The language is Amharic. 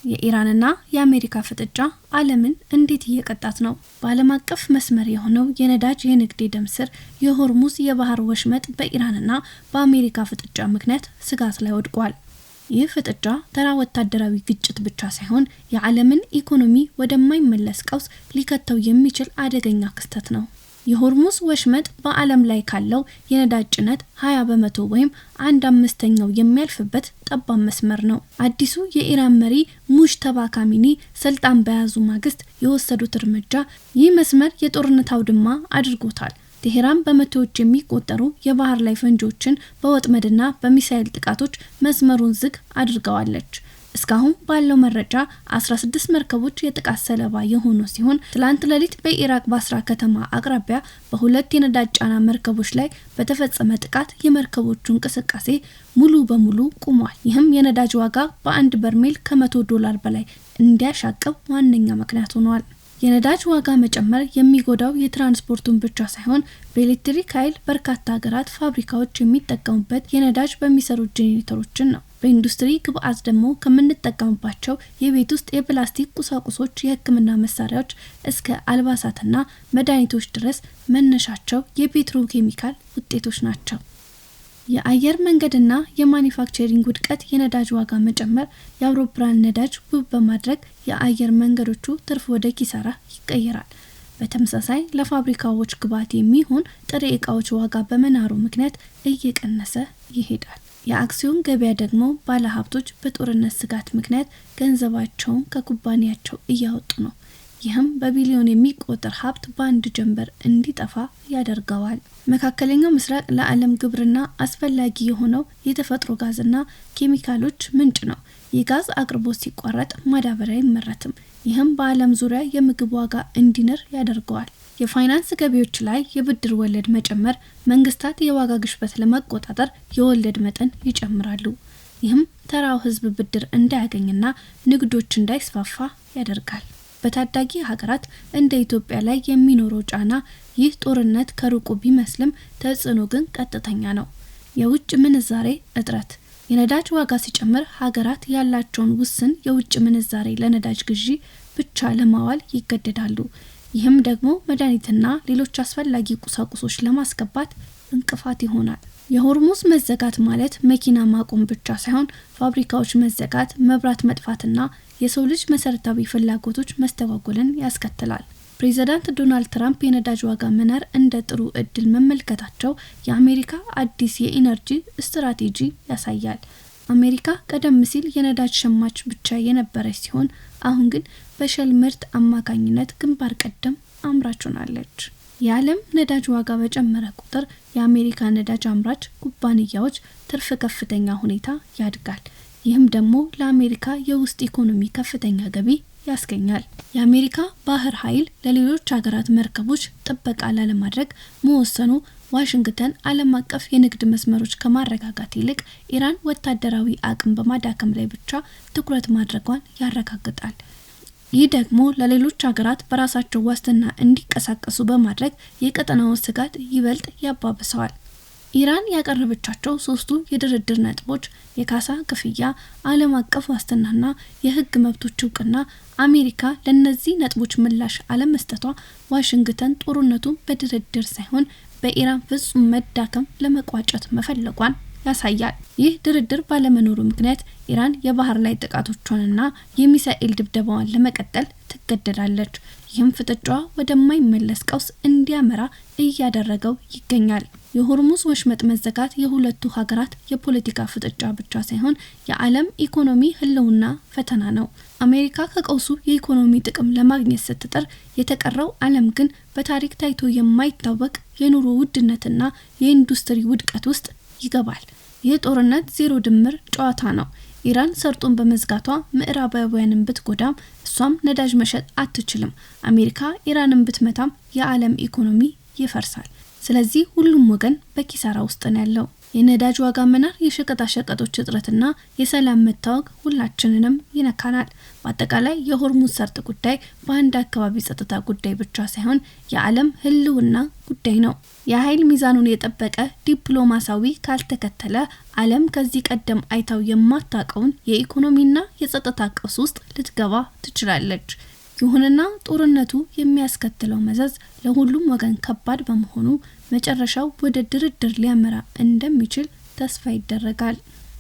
የኢራንና የአሜሪካ ፍጥጫ ዓለምን እንዴት እየቀጣት ነው? በዓለም አቀፍ መስመር የሆነው የነዳጅ የንግድ ደም ስር የሆርሙዝ የባህር ወሽመጥ በኢራንና በአሜሪካ ፍጥጫ ምክንያት ስጋት ላይ ወድቋል። ይህ ፍጥጫ ተራ ወታደራዊ ግጭት ብቻ ሳይሆን የዓለምን ኢኮኖሚ ወደማይመለስ ቀውስ ሊከተው የሚችል አደገኛ ክስተት ነው። የሆርሙዝ ወሽመጥ በዓለም ላይ ካለው የነዳጅ ጭነት 20% ወይም 1/5 የሚያልፍበት ጠባብ መስመር ነው። አዲሱ የኢራን መሪ ሙጅተባ ካሚኒ ስልጣን በያዙ ማግስት የወሰዱት እርምጃ ይህ መስመር የጦርነት አውድማ አድርጎታል። ቴሄራን በመቶዎች የሚቆጠሩ የባህር ላይ ፈንጂዎችን በወጥመድና በሚሳኤል ጥቃቶች መስመሩን ዝግ አድርገዋለች። እስካሁን ባለው መረጃ 16 መርከቦች የጥቃት ሰለባ የሆኑ ሲሆን ትላንት ሌሊት በኢራቅ ባስራ ከተማ አቅራቢያ በሁለት የነዳጅ ጫና መርከቦች ላይ በተፈጸመ ጥቃት የመርከቦቹ እንቅስቃሴ ሙሉ በሙሉ ቆሟል። ይህም የነዳጅ ዋጋ በአንድ በርሜል ከ$100 በላይ እንዲያሻቅብ ዋነኛ ምክንያት ሆኗል። የነዳጅ ዋጋ መጨመር የሚጎዳው የትራንስፖርቱን ብቻ ሳይሆን በኤሌክትሪክ ኃይል በርካታ ሀገራት ፋብሪካዎች የሚጠቀሙበት የነዳጅ በሚሰሩ ጄኔሬተሮችን ነው። በኢንዱስትሪ ግብአት ደግሞ ከምንጠቀምባቸው የቤት ውስጥ የፕላስቲክ ቁሳቁሶች፣ የሕክምና መሳሪያዎች እስከ አልባሳትና መድኃኒቶች ድረስ መነሻቸው የፔትሮኬሚካል ውጤቶች ናቸው። የአየር መንገድና የማኒፋክቸሪንግ ውድቀት የነዳጅ ዋጋ መጨመር የአውሮፕላን ነዳጅ ውብ በማድረግ የአየር መንገዶቹ ትርፍ ወደ ኪሳራ ይቀየራል። በተመሳሳይ ለፋብሪካዎች ግብአት የሚሆን ጥሬ ዕቃዎች ዋጋ በመናሩ ምክንያት እየቀነሰ ይሄዳል። የአክሲዮን ገበያ ደግሞ ባለሀብቶች በጦርነት ስጋት ምክንያት ገንዘባቸውን ከኩባንያቸው እያወጡ ነው። ይህም በቢሊዮን የሚቆጠር ሀብት በአንድ ጀንበር እንዲጠፋ ያደርገዋል። መካከለኛው ምስራቅ ለዓለም ግብርና አስፈላጊ የሆነው የተፈጥሮ ጋዝና ኬሚካሎች ምንጭ ነው። የጋዝ አቅርቦት ሲቋረጥ ማዳበሪያ አይመረትም። ይህም በዓለም ዙሪያ የምግብ ዋጋ እንዲንር ያደርገዋል። የፋይናንስ ገቢዎች ላይ የብድር ወለድ መጨመር መንግስታት የዋጋ ግሽበት ለመቆጣጠር የወለድ መጠን ይጨምራሉ። ይህም ተራው ህዝብ ብድር እንዳያገኝና ንግዶች እንዳይስፋፋ ያደርጋል። በታዳጊ ሀገራት እንደ ኢትዮጵያ ላይ የሚኖረው ጫና ይህ ጦርነት ከሩቁ ቢመስልም ተጽዕኖ ግን ቀጥተኛ ነው። የውጭ ምንዛሬ እጥረት የነዳጅ ዋጋ ሲጨምር ሀገራት ያላቸውን ውስን የውጭ ምንዛሬ ለነዳጅ ግዢ ብቻ ለማዋል ይገደዳሉ። ይህም ደግሞ መድኃኒትና ሌሎች አስፈላጊ ቁሳቁሶች ለማስገባት እንቅፋት ይሆናል። የሆርሙዝ መዘጋት ማለት መኪና ማቆም ብቻ ሳይሆን ፋብሪካዎች መዘጋት፣ መብራት መጥፋትና የሰው ልጅ መሰረታዊ ፍላጎቶች መስተጓጎልን ያስከትላል። ፕሬዚዳንት ዶናልድ ትራምፕ የነዳጅ ዋጋ መናር እንደ ጥሩ እድል መመልከታቸው የአሜሪካ አዲስ የኢነርጂ ስትራቴጂ ያሳያል። አሜሪካ ቀደም ሲል የነዳጅ ሸማች ብቻ የነበረች ሲሆን አሁን ግን በሸል ምርት አማካኝነት ግንባር ቀደም አምራች ሆናለች። የዓለም ነዳጅ ዋጋ በጨመረ ቁጥር የአሜሪካ ነዳጅ አምራች ኩባንያዎች ትርፍ ከፍተኛ ሁኔታ ያድጋል። ይህም ደግሞ ለአሜሪካ የውስጥ ኢኮኖሚ ከፍተኛ ገቢ ያስገኛል። የአሜሪካ ባህር ኃይል ለሌሎች ሀገራት መርከቦች ጥበቃ ላለማድረግ መወሰኑ ዋሽንግተን ዓለም አቀፍ የንግድ መስመሮች ከማረጋጋት ይልቅ ኢራን ወታደራዊ አቅም በማዳከም ላይ ብቻ ትኩረት ማድረጓን ያረጋግጣል። ይህ ደግሞ ለሌሎች ሀገራት በራሳቸው ዋስትና እንዲቀሳቀሱ በማድረግ የቀጠናውን ስጋት ይበልጥ ያባብሰዋል። ኢራን ያቀረበቻቸው 3ቱ የድርድር ነጥቦች የካሳ ክፍያ፣ ዓለም አቀፍ ዋስትናና የህግ መብቶች እውቅና አሜሪካ ለነዚህ ነጥቦች ምላሽ አለመስጠቷ ዋሽንግተን ጦርነቱን በድርድር ሳይሆን በኢራን ፍጹም መዳከም ለመቋጨት መፈለጓን ያሳያል። ይህ ድርድር ባለመኖሩ ምክንያት ኢራን የባህር ላይ ጥቃቶቿንና የሚሳኤል ድብደባዋን ለመቀጠል ትገደዳለች። ይህም ፍጥጫዋ ወደማይመለስ ቀውስ እንዲያመራ እያደረገው ይገኛል። የሆርሙዝ ወሽመጥ መዘጋት የሁለቱ ሀገራት የፖለቲካ ፍጥጫ ብቻ ሳይሆን የዓለም ኢኮኖሚ ህልውና ፈተና ነው። አሜሪካ ከቀውሱ የኢኮኖሚ ጥቅም ለማግኘት ስትጥር፣ የተቀረው ዓለም ግን በታሪክ ታይቶ የማይታወቅ የኑሮ ውድነትና የኢንዱስትሪ ውድቀት ውስጥ ይገባል። ይህ ጦርነት ዜሮ ድምር ጨዋታ ነው። ኢራን ሰርጡን በመዝጋቷ ምዕራባውያንን ብትጎዳም እሷም ነዳጅ መሸጥ አትችልም። አሜሪካ ኢራንን ብትመታም የዓለም ኢኮኖሚ ይፈርሳል። ስለዚህ ሁሉም ወገን በኪሳራ ውስጥ ነው ያለው። የነዳጅ ዋጋ መናር፣ የሸቀጣሸቀጦች እጥረትና የሰላም መታወክ ሁላችንንም ይነካናል። በአጠቃላይ የሆርሙዝ ሰርጥ ጉዳይ በአንድ አካባቢ ጸጥታ ጉዳይ ብቻ ሳይሆን የዓለም ህልውና ጉዳይ ነው። የኃይል ሚዛኑን የጠበቀ ዲፕሎማሲያዊ ካልተከተለ ዓለም ከዚህ ቀደም አይታው የማታውቀውን የኢኮኖሚና የጸጥታ ቀውስ ውስጥ ልትገባ ትችላለች። ይሁንና ጦርነቱ የሚያስከትለው መዘዝ ለሁሉም ወገን ከባድ በመሆኑ መጨረሻው ወደ ድርድር ሊያመራ እንደሚችል ተስፋ ይደረጋል።